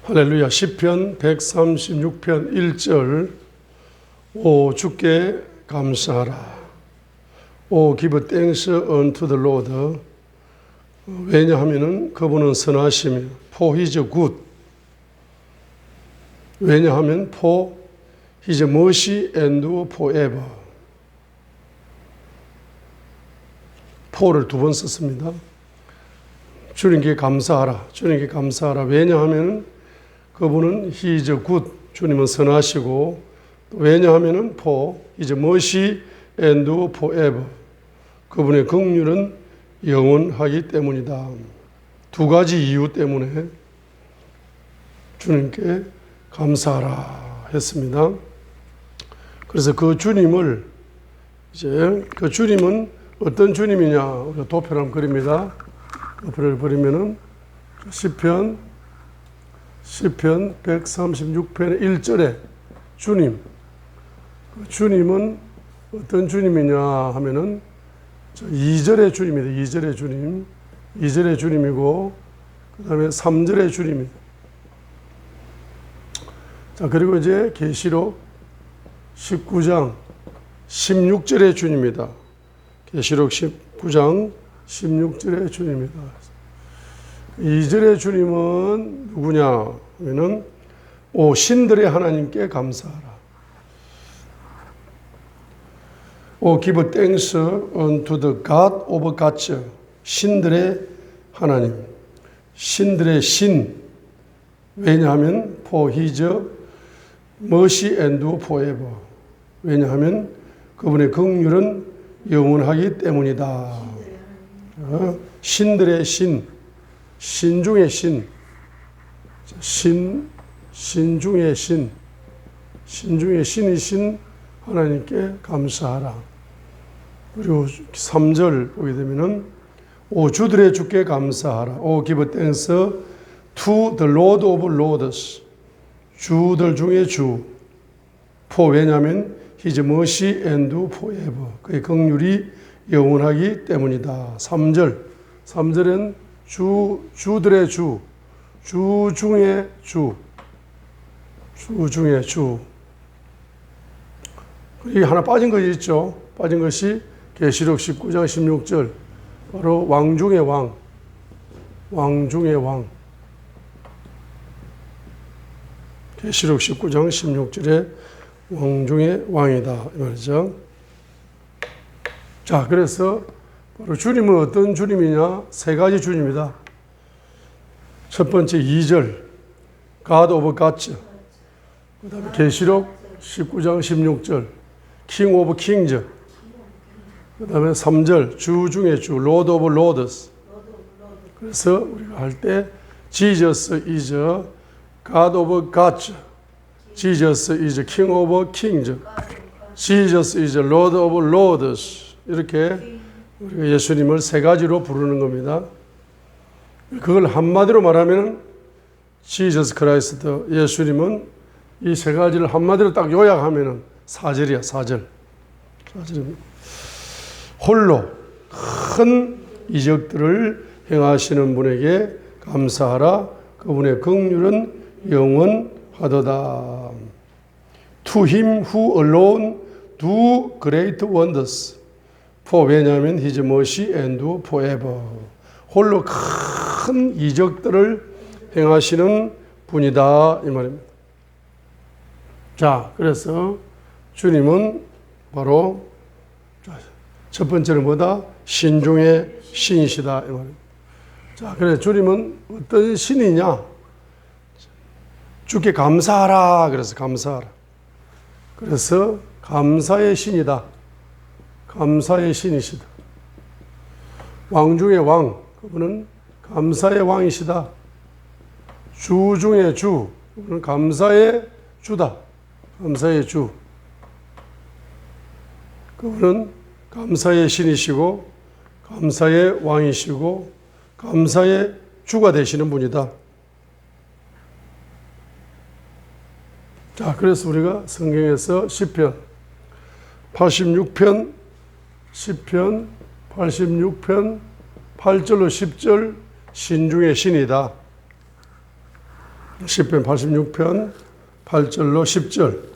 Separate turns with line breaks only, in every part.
할렐루야. 시편 136편 1절. 오 주께 감사하라. 오 give thanks unto the Lord. 왜냐하면 그분은 선하시며 for his good. 왜냐하면 for his mercy endure forever. for를 두 번 썼습니다. 주님께 감사하라. 주님께 감사하라. 왜냐하면 그분은 he is good. 주님은 선하시고, 왜냐하면 for his mercy endure forever. 그분의 긍휼은 영원하기 때문이다. 두 가지 이유 때문에 주님께 감사하라 했습니다. 그래서 그 주님을 그 주님은 어떤 주님이냐? 우리가 도표를 한번 그립니다. 도표를 그리면은 시편 136편의 1절에 주님은 어떤 주님이냐 하면은 2절의 주님입니다. 2절의 주님. 2절의 주님이고, 그 다음에 3절의 주님입니다. 자, 그리고 이제 계시록 19장 16절의 주님입니다. 계시록 19장 16절의 주님입니다. 2절의 주님은 누구냐 하면은 오 신들의 하나님께 감사하라. 오 give thanks unto the God of gods. 신들의 하나님, 신들의 신. 왜냐하면 for his mercy endure forever. 왜냐하면 그분의 긍휼은 영원하기 때문이다. 신들의 신, 신 중의 신, 신 중의 신, 신 중의 신이신 하나님께 감사하라. 그리고 3절 보게 되면은 오 주들의 주께 감사하라. 오 give thanks to the Lord of Lords. 주들 중에 주. for 왜냐하면 his mercy endure forever. 그의 긍휼이 영원하기 때문이다. 3절은 주들의 주, 주 중에 주, 주 중에 주. 그리고 하나 빠진 것이 있죠. 빠진 것이 계시록 19장 16절. 바로 왕 중의 왕, 왕 중의 왕. 계시록 19장 16절에 왕 중의 왕이다 이 말이죠. 자, 그래서 바로 주님은 어떤 주님이냐? 세 가지 주님이다. 첫 번째 2절 God of Gods. 그 다음에 계시록 19장 16절 King of Kings. 그 다음에 3절 주 중에 주 Lord of Lords. 그래서 우리가 할 때 Jesus is God of Gods. Jesus is King of Kings. Jesus is Lord of Lords. 이렇게 우리가 예수님을 세 가지로 부르는 겁니다. 그걸 한마디로 말하면 Jesus Christ, 예수님은 이 세 가지를 한마디로 딱 요약하면 4절이야, 4절. 4절입니다. 홀로 큰 이적들을 행하시는 분에게 감사하라. 그분의 긍휼은 영원하도다. To him who alone do great wonders. for 왜냐하면 his mercy endure forever. 홀로 큰 이적들을 행하시는 분이다 이 말입니다. 자, 그래서 주님은 바로 첫 번째는 뭐다? 신 중의 신이시다 이 말입니다. 자, 그래 주님은 어떤 신이냐? 주께 감사하라. 그래서 감사하라. 그래서 감사의 신이다. 감사의 신이시다. 왕 중의 왕, 그분은 감사의 왕이시다. 주 중의 주, 그분은 감사의 주다. 감사의 주. 그분은 감사의 신이시고, 감사의 왕이시고, 감사의 주가 되시는 분이다. 자, 그래서 우리가 성경에서 시편 86편 8절로 10절 신 중의 신이다. 시편 86편 8절로 10절.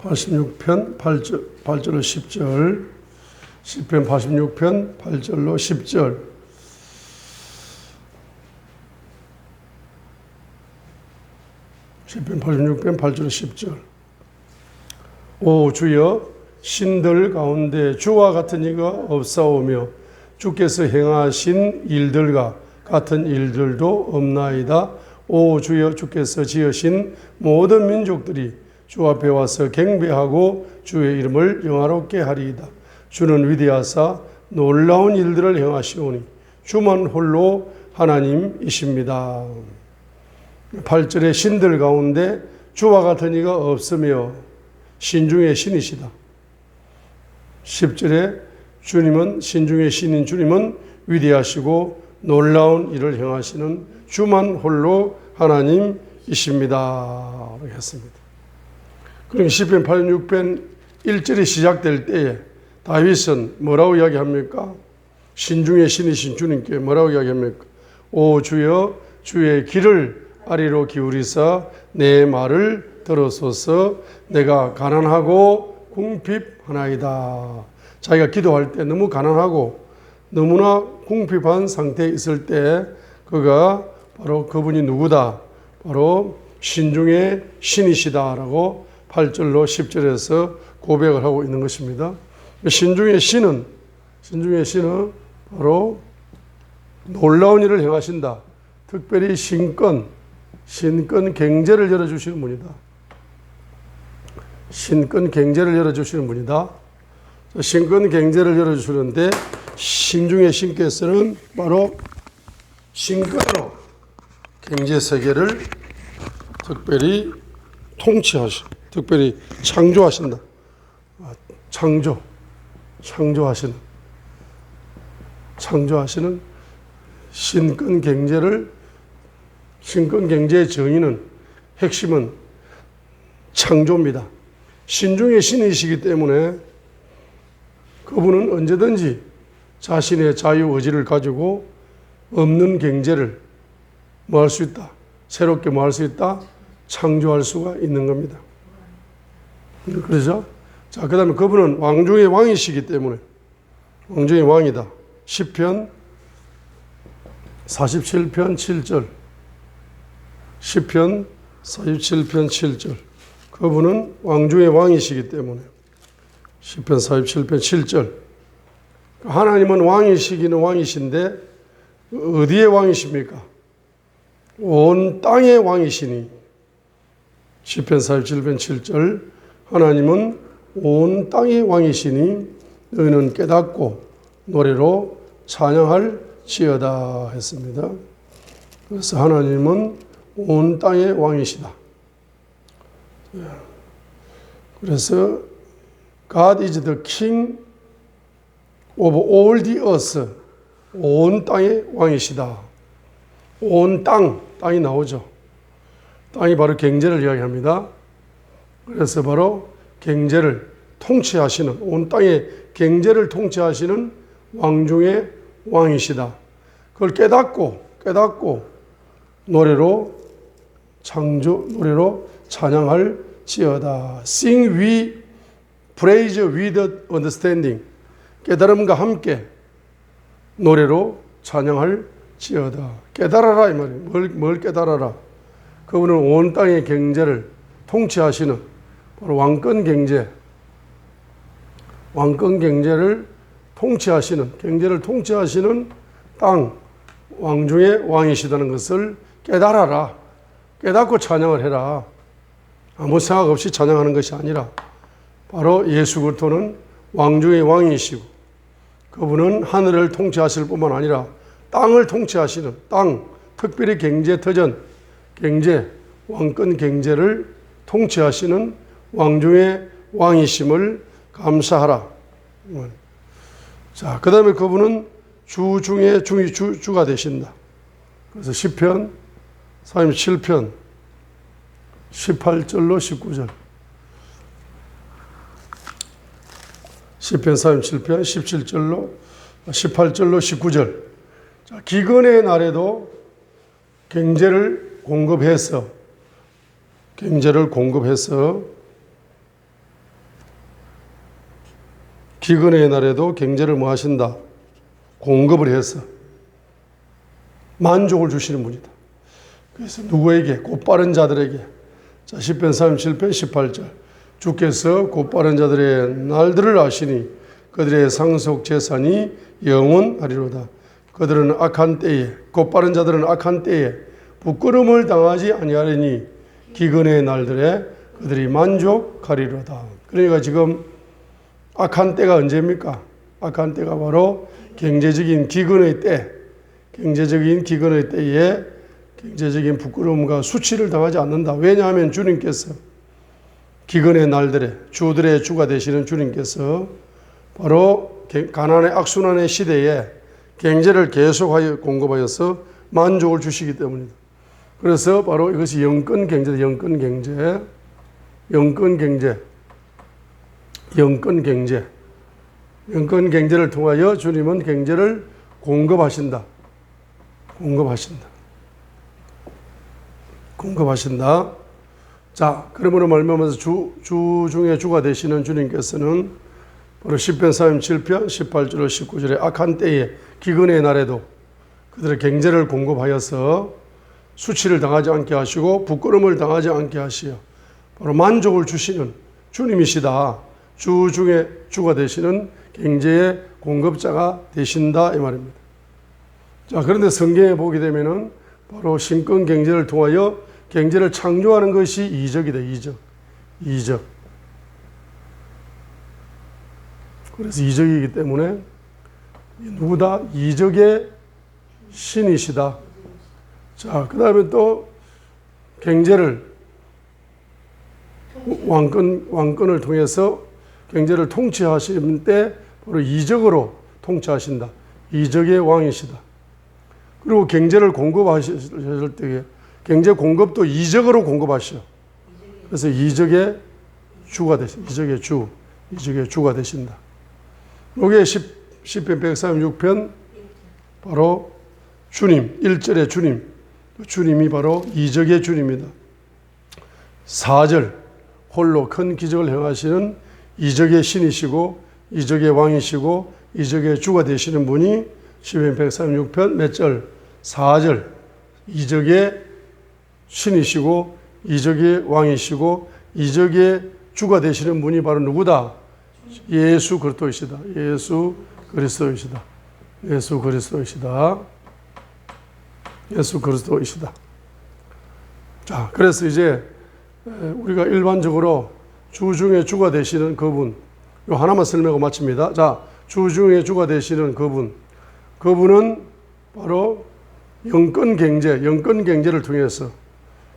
86편 8절로 10절. 시편 86편 8절로 10절. 시편 86편 8절로 10절. 오 주여, 신들 가운데 주와 같은 이가 없사오며 주께서 행하신 일들과 같은 일들도 없나이다. 오 주여, 주께서 지으신 모든 민족들이 주 앞에 와서 경배하고 주의 이름을 영화롭게 하리이다. 주는 위대하사 놀라운 일들을 행하시오니 주만 홀로 하나님이십니다. 8절에 신들 가운데 주와 같은 이가 없으며 신 중에 신이시다. 10절에 주님은, 신 중에 신인 주님은 위대하시고 놀라운 일을 행하시는 주만 홀로 하나님이십니다. 이렇게 했습니다. 그럼 시편 86편 1절이 시작될 때에 다윗은 뭐라고 이야기합니까? 신 중에 신이신 주님께 뭐라고 이야기합니까? 오 주여, 주의 귀를 아래로 기울이사 내 말을 들어소서. 내가 가난하고 궁핍하나이다. 자기가 기도할 때 너무 가난하고 너무나 궁핍한 상태에 있을 때 그가 바로 그분이 누구다? 바로 신 중에 신이시다라고 8절로 10절에서 고백을 하고 있는 것입니다. 신 중에 신은 바로 놀라운 일을 행하신다. 특별히 신권 경제를 열어주시는 분이다. 신권 경제를 열어주시는 분이다. 신권 경제를 열어주시는데 신중의 신께서는 바로 신권으로 경제 세계를 특별히 특별히 창조하신다. 창조하시는 신권 경제의 정의는, 핵심은 창조입니다. 신중의 신이시기 때문에 그분은 언제든지 자신의 자유 의지를 가지고 없는 경제를 뭐 할 수 있다? 새롭게 뭐 할 수 있다? 창조할 수가 있는 겁니다. 그렇죠? 자, 그 다음에 그분은 왕 중의 왕이시기 때문에 왕 중의 왕이다. 시편 47편 7절. 시편 47편 7절. 그분은 왕 중의 왕이시기 때문에 시편 47편 7절. 하나님은 왕이시기는 왕이신데 어디의 왕이십니까? 온 땅의 왕이시니. 시편 47편 7절. 하나님은 온 땅의 왕이시니 너희는 깨닫고 노래로 찬양할지어다 했습니다. 그래서 하나님은 온 땅의 왕이시다. 그래서 God is the King of all the earth. 온 땅의 왕이시다. 온 땅이 나오죠. 땅이 바로 경제를 이야기합니다. 그래서 바로 경제를 통치하시는, 온 땅의 경제를 통치하시는 왕 중의 왕이시다. 그걸 깨닫고 노래로 찬양할지어다. Sing we praise with understanding. 깨달음과 함께 노래로 찬양할지어다. 깨달아라 이 말이에요. 뭘 깨달아라? 그분은 온 땅의 경제를 통치하시는 바로 왕권 경제를 경제를 통치하시는 땅 왕중의 왕이시다는 것을 깨달아라. 깨닫고 찬양을 해라. 아무 생각 없이 찬양하는 것이 아니라 바로 예수 그리스도는 왕중의 왕이시고 그분은 하늘을 통치하실 뿐만 아니라 땅을 통치하시는 특별히 왕권 경제를 통치하시는 왕중의 왕이심을 감사하라. 자, 그 다음에 그분은 주 중에 주가 되신다. 그래서 시편 37편 18절로 19절. 시편 37편 17절로 18절로 19절. 자, 기근의 날에도 경제를 공급해서 기근의 날에도 경제를 뭐 하신다? 공급을 해서 만족을 주시는 분이다. 그래서 누구에게? 곧바른 자들에게. 자, 시편 37편 18절. 주께서 곧바른 자들의 날들을 아시니 그들의 상속 재산이 영원하리로다. 그들은 악한 때에, 곧바른 자들은 악한 때에 부끄러움을 당하지 아니하리니 기근의 날들에 그들이 만족하리로다. 그러니까 지금 악한 때가 언제입니까? 악한 때가 바로 경제적인 기근의 때, 경제적인 기근의 때에 경제적인 부끄러움과 수치를 당하지 않는다. 왜냐하면 주님께서 기근의 날들에 주들의 주가 되시는 주님께서 바로 가난의 악순환의 시대에 경제를 계속하여 공급하여서 만족을 주시기 때문입니다. 그래서 바로 이것이 영권 경제다. 영권 경제를 통하여 주님은 경제를 공급하신다. 자, 그러므로 말미암아서 주 중에 주가 되시는 주님께서는 바로 시편 37편 18절 19절에 악한 때에 기근의 날에도 그들의 경제를 공급하여서 수치를 당하지 않게 하시고 부끄러움을 당하지 않게 하시어 바로 만족을 주시는 주님이시다. 주 중에 주가 되시는 경제의 공급자가 되신다 이 말입니다. 자, 그런데 성경에 보게 되면은 바로 신권 경제를 통하여 경제를 창조하는 것이 이적이다. 이적. 그래서 이적이기 때문에 누구다? 이적의 신이시다. 자, 그 다음에 또 경제를 왕권을 통해서 경제를 통치하실 때 바로 이적으로 통치하신다. 이적의 왕이시다. 그리고 경제를 공급하실 때 경제 공급도 이적으로 공급하시오. 그래서 이적의 주가 되신다. 이게 시편 136편 바로 주님, 1절의 주님이 바로 이적의 주님이다. 4절 홀로 큰 기적을 행하시는 이적의 신이시고 이적의 왕이시고 이적의 주가 되시는 분이 시편 136편 몇 절? 4절 이적의 신이시고 이적의 왕이시고 이적의 주가 되시는 분이 바로 누구다? 예수 그리스도이시다. 자, 그래서 이제 우리가 일반적으로 주 중에 주가 되시는 그분, 요 하나만 설명하고 마칩니다. 자, 주 중에 주가 되시는 그분은 바로 영권 경제를 통해서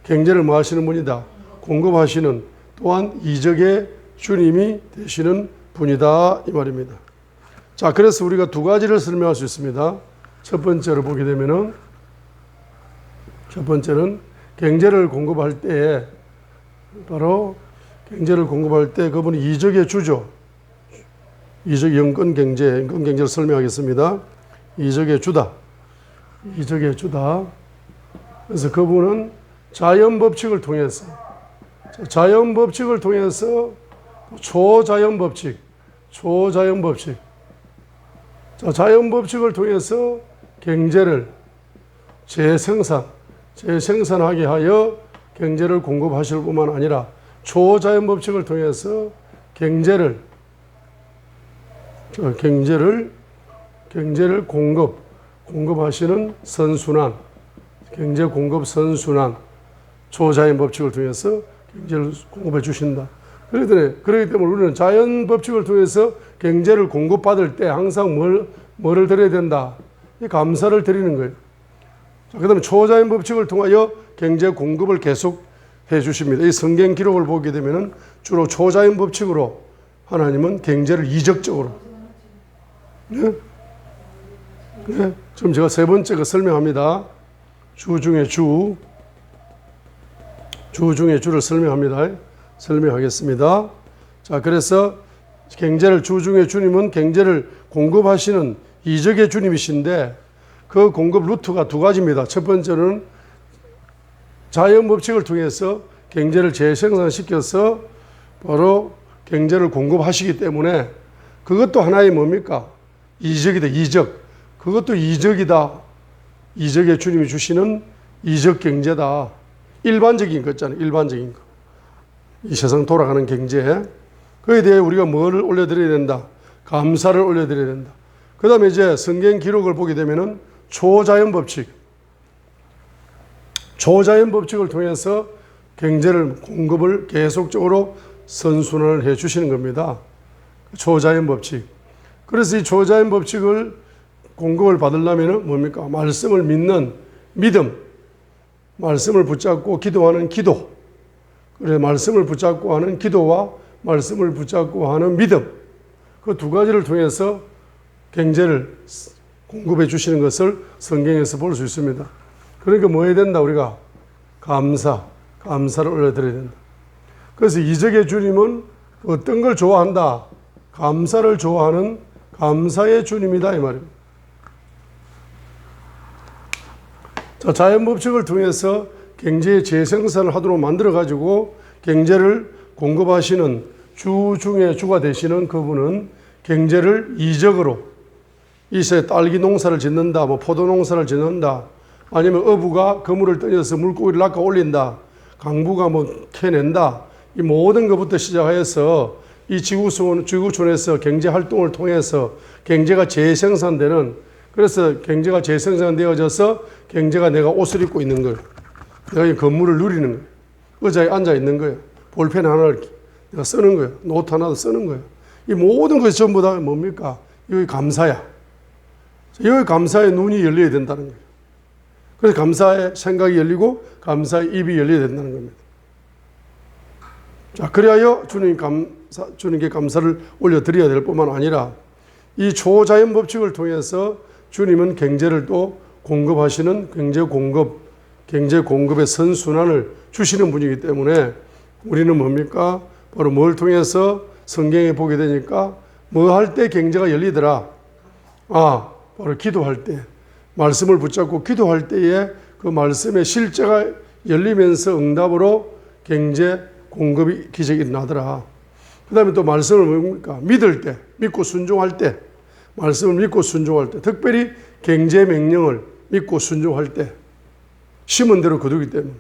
경제를 뭐 하시는 분이다? 공급하시는 또한 이적의 주님이 되시는 분이다 이 말입니다. 자, 그래서 우리가 두 가지를 설명할 수 있습니다. 첫 번째로 보게 되면은 경제를 공급할 때 바로 그분이 이적의 주죠. 영권 경제를 설명하겠습니다. 이적의 주다. 그래서 그분은 자연 법칙을 통해서 초자연 법칙을 통해서 경제를 재생산하게 하여 경제를 공급하실 뿐만 아니라 초자연 법칙을 통해서 경제를 공급하시는 경제 공급 선순환, 초자연 법칙을 통해서 경제를 공급해 주신다. 그렇기 때문에 우리는 자연 법칙을 통해서 경제를 공급받을 때 항상 뭐를 드려야 된다? 이 감사를 드리는 거예요. 그 다음에 초자연 법칙을 통하여 경제 공급을 계속 해 주십니다. 이 성경 기록을 보게 되면 주로 초자연 법칙으로 하나님은 경제를 이적적으로. 지금 제가 세 번째 설명합니다. 주 중에 주를 설명하겠습니다. 자, 그래서 주 중에 주님은 경제를 공급하시는 이적의 주님이신데 그 공급 루트가 두 가지입니다. 첫 번째는 자연 법칙을 통해서 경제를 재생산시켜서 바로 경제를 공급하시기 때문에 그것도 하나의 뭡니까? 이적이다. 이적. 그것도 이적이다. 이적의 주님이 주시는 이적 경제다. 일반적인 거 있잖아요. 일반적인 거. 이 세상 돌아가는 경제. 그에 대해 우리가 뭘 올려드려야 된다? 감사를 올려드려야 된다. 그 다음에 이제 성경 기록을 보게 되면은 초자연 법칙. 초자연 법칙을 통해서 경제를 공급을 계속적으로 선순환을 해 주시는 겁니다. 초자연 법칙. 그래서 이 초자연 법칙을 공급을 받으려면 뭡니까? 말씀을 믿는 믿음. 말씀을 붙잡고 기도하는 기도. 그래 말씀을 붙잡고 하는 기도와 말씀을 붙잡고 하는 믿음. 그 두 가지를 통해서 경제를 공급해 주시는 것을 성경에서 볼 수 있습니다. 그러니까 뭐 해야 된다? 우리가 감사를 올려드려야 된다. 그래서 이적의 주님은 어떤 걸 좋아한다? 감사를 좋아하는 감사의 주님이다 이 말입니다. 자, 자연법칙을 통해서 경제의 재생산을 하도록 만들어 가지고 경제를 공급하시는 주 중에 주가 되시는 그분은 경제를 이적으로 이세 딸기 농사를 짓는다, 뭐 포도 농사를 짓는다, 아니면 어부가 그물을 던져서 물고기를 낚아 올린다, 강부가 뭐 캐낸다, 이 모든 것부터 시작해서 이 지구촌에서 경제 활동을 통해서 경제가 재생산되는, 그래서 경제가 재생산되어져서 경제가 내가 옷을 입고 있는 거예요. 내가 이 건물을 누리는 거예요. 의자에 앉아 있는 거예요. 볼펜 하나를 내가 쓰는 거예요. 노트 하나도 쓰는 거예요. 이 모든 것이 전부 다 뭡니까? 여기 감사야. 여기 감사의 눈이 열려야 된다는 거예요. 그래서 감사의 생각이 열리고 감사의 입이 열려야 된다는 겁니다. 자, 그리하여 주님께 감사를 올려드려야 될 뿐만 아니라 이 초자연 법칙을 통해서 주님은 경제를 또 공급하시는 경제 공급의 선순환을 주시는 분이기 때문에 우리는 뭡니까? 바로 뭘 통해서 성경에 보게 되니까 뭐 할 때 경제가 열리더라? 바로 기도할 때, 말씀을 붙잡고 기도할 때에 그 말씀의 실제가 열리면서 응답으로 경제 공급이 기적이 일어나더라. 그 다음에 또 말씀을 뭡니까? 믿을 때, 믿고 순종할 때, 말씀을 믿고 순종할 때, 특별히 경제 명령을 믿고 순종할 때, 심은 대로 거두기 때문에,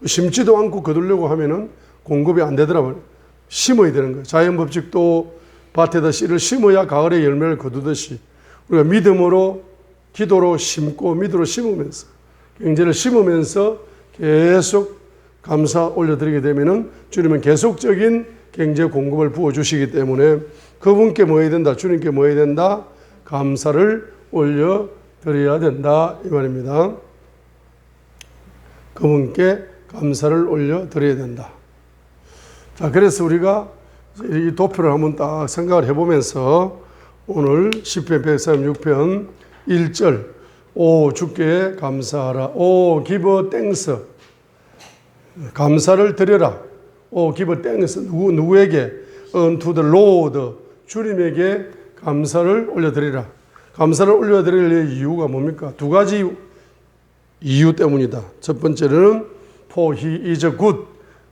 심지도 않고 거두려고 하면은 공급이 안 되더라고요. 심어야 되는 거예요. 자연 법칙도 밭에다 씨를 심어야 가을에 열매를 거두듯이 우리가 믿음으로, 기도로 심고 믿음으로 심으면서, 경제를 심으면서 계속 감사 올려드리게 되면은 주님은 계속적인 경제 공급을 부어주시기 때문에 그분께 뭐 해야 된다? 주님께 뭐 해야 된다? 감사를 올려드려야 된다 이 말입니다. 그분께 감사를 올려드려야 된다. 자, 그래서 우리가 이 도표를 한번 딱 생각을 해보면서 오늘 시편 136편 1절 오 주께 감사하라. 오 give thanks. 감사를 드려라. 오 give thanks. 누구에게? unto the Lord. 주님에게 감사를 올려드리라. 감사를 올려드릴 이유가 뭡니까? 두 가지 이유 때문이다. 첫 번째는 for he is good.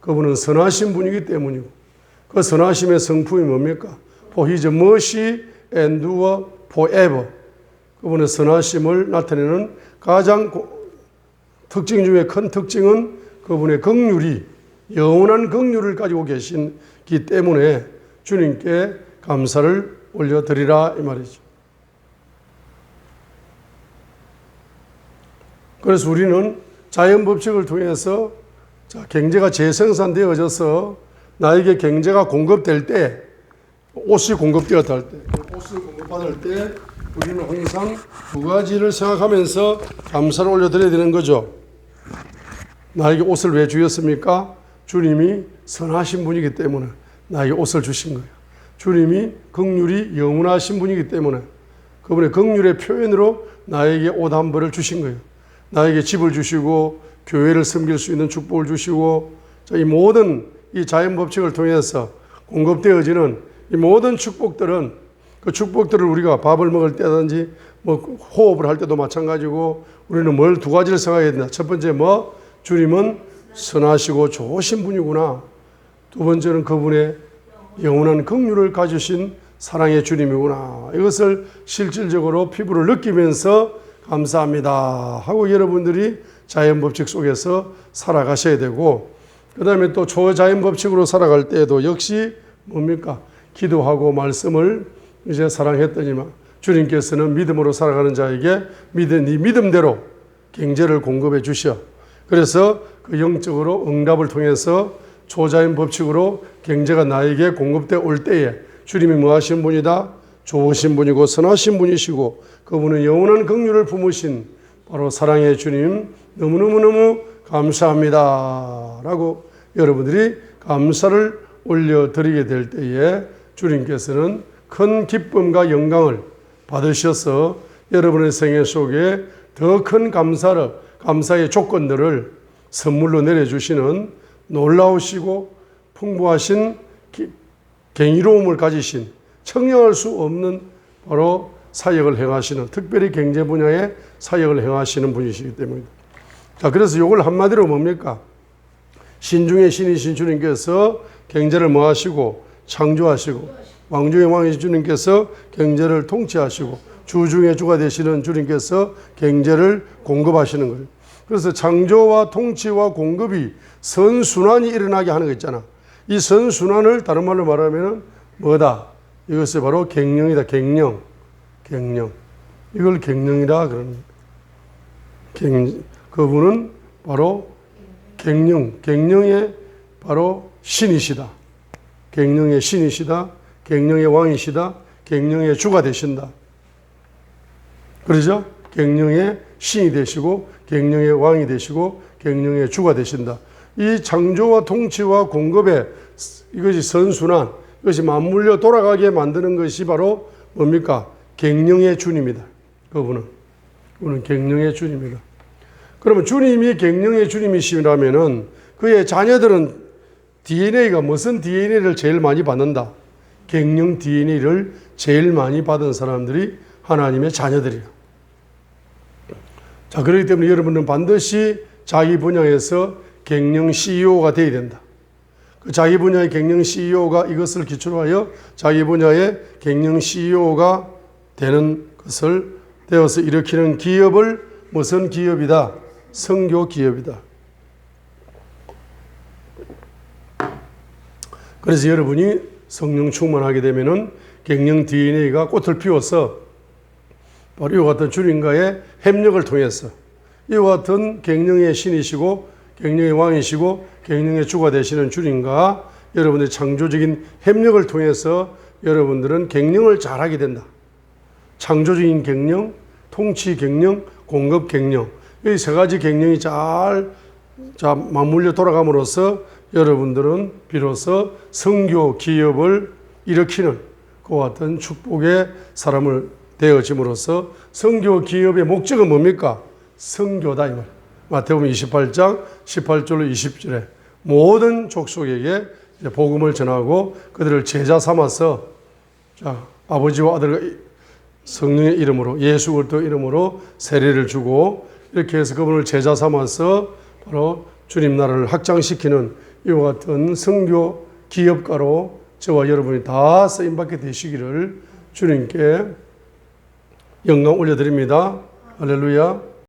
그분은 선하신 분이기 때문이고 그 선하심의 성품이 뭡니까? for his mercy endure forever. 그분의 선하심을 나타내는 가장 특징 중에 큰 특징은 그분의 긍휼이 영원한 긍휼을 가지고 계시기 때문에 주님께 감사를 올려드리라 이 말이죠. 그래서 우리는 자연 법칙을 통해서 경제가 재생산되어져서 나에게 경제가 공급될 때, 옷이 공급되었다 할 때, 옷을 공급받을 때 우리는 항상 두 가지를 생각하면서 감사를 올려드려야 되는 거죠. 나에게 옷을 왜 주셨습니까? 주님이 선하신 분이기 때문에 나에게 옷을 주신 거예요. 주님이 긍휼이 영원하신 분이기 때문에 그분의 긍휼의 표현으로 나에게 옷 한 벌을 주신 거예요. 나에게 집을 주시고 교회를 섬길 수 있는 축복을 주시고 이 모든 이 자연 법칙을 통해서 공급되어지는 이 모든 축복들은 그 축복들을 우리가 밥을 먹을 때든지 뭐 호흡을 할 때도 마찬가지고 우리는 뭘 두 가지를 생각해야 된다. 첫 번째 뭐 주님은 선하시고 좋으신 분이구나. 두 번째는 그분의 영원한 긍휼을 가지신 사랑의 주님이구나. 이것을 실질적으로 피부를 느끼면서 감사합니다 하고 여러분들이 자연법칙 속에서 살아가셔야 되고, 그 다음에 또 초자연법칙으로 살아갈 때에도 역시 뭡니까? 기도하고 말씀을 이제 사랑했더니만 주님께서는 믿음으로 살아가는 자에게 네 믿음대로 경제를 공급해 주셔. 그래서 그 영적으로 응답을 통해서 초자연 법칙으로 경제가 나에게 공급돼 올 때에 주님이 뭐 하신 분이다? 좋으신 분이고 선하신 분이시고 그분은 영원한 긍휼을 품으신 바로 사랑의 주님 너무너무너무 감사합니다 라고 여러분들이 감사를 올려드리게 될 때에 주님께서는 큰 기쁨과 영광을 받으셔서 여러분의 생애 속에 더 큰 감사의 조건들을 선물로 내려주시는 놀라우시고 풍부하신 경이로움을 가지신 청량할 수 없는 바로 사역을 행하시는, 특별히 경제 분야의 사역을 행하시는 분이시기 때문입니다. 자, 그래서 이걸 한마디로 뭡니까? 신중의 신이신 주님께서 경제를 뭐 하시고 창조하시고 왕중의 왕이신 주님께서 경제를 통치하시고 주중의 주가 되시는 주님께서 경제를 공급하시는 거예요. 그래서 창조와 통치와 공급이 선순환이 일어나게 하는 거 있잖아. 이 선순환을 다른 말로 말하면 뭐다? 이것이 바로 경영이다. 경영. 이걸 경영이라 그러는 거예요. 그분은 바로 경영의 바로 신이시다. 경영의 신이시다. 경영의 왕이시다. 경영의 주가 되신다. 그러죠? 경영의 신이 되시고 경영의 왕이 되시고 경영의 주가 되신다. 이 창조와 통치와 공급의 이것이 선순환, 이것이 맞물려 돌아가게 만드는 것이 바로 뭡니까? 경영의 주님이다. 그분은 경영의 주님이다. 그러면 주님이 경영의 주님이시라면은 그의 자녀들은 DNA가 무슨 DNA를 제일 많이 받는다? 경영 DNA를 제일 많이 받은 사람들이 하나님의 자녀들이에요. 자, 그렇기 때문에 여러분은 반드시 자기 분야에서 경영 CEO가 되어야 된다. 그 자기 분야의 경영 CEO가 이것을 기초로 하여 자기 분야의 경영 CEO가 되는 것을 되어서 일으키는 기업을 무슨 기업이다? 선교 기업이다. 그래서 여러분이 성령 충만하게 되면은 경영 DNA가 꽃을 피워서 바로 이와 같은 주님과의 협력을 통해서 이와 같은 경영의 신이시고 경영의 왕이시고 경영의 주가 되시는 주님과 여러분의 창조적인 협력을 통해서 여러분들은 경영을 잘하게 된다. 창조적인 경영, 통치 경영, 공급 경영, 이 세 가지 경영이 잘 맞물려 돌아감으로써 여러분들은 비로소 선교 기업을 일으키는 그와 같은 축복의 사람을 되어짐으로써 선교 기업의 목적은 뭡니까? 선교다. 이말. 마태복음 28장 18절로 20절에 모든 족속에게 복음을 전하고 그들을 제자 삼아서 아버지와 아들과 성령의 이름으로 예수 그리스도 이름으로 세례를 주고 이렇게 해서 그분을 제자 삼아서 바로 주님 나라를 확장시키는 이와 같은 선교 기업가로 저와 여러분이 다 쓰임받게 되시기를 주님께 영광 올려드립니다. 할렐루야.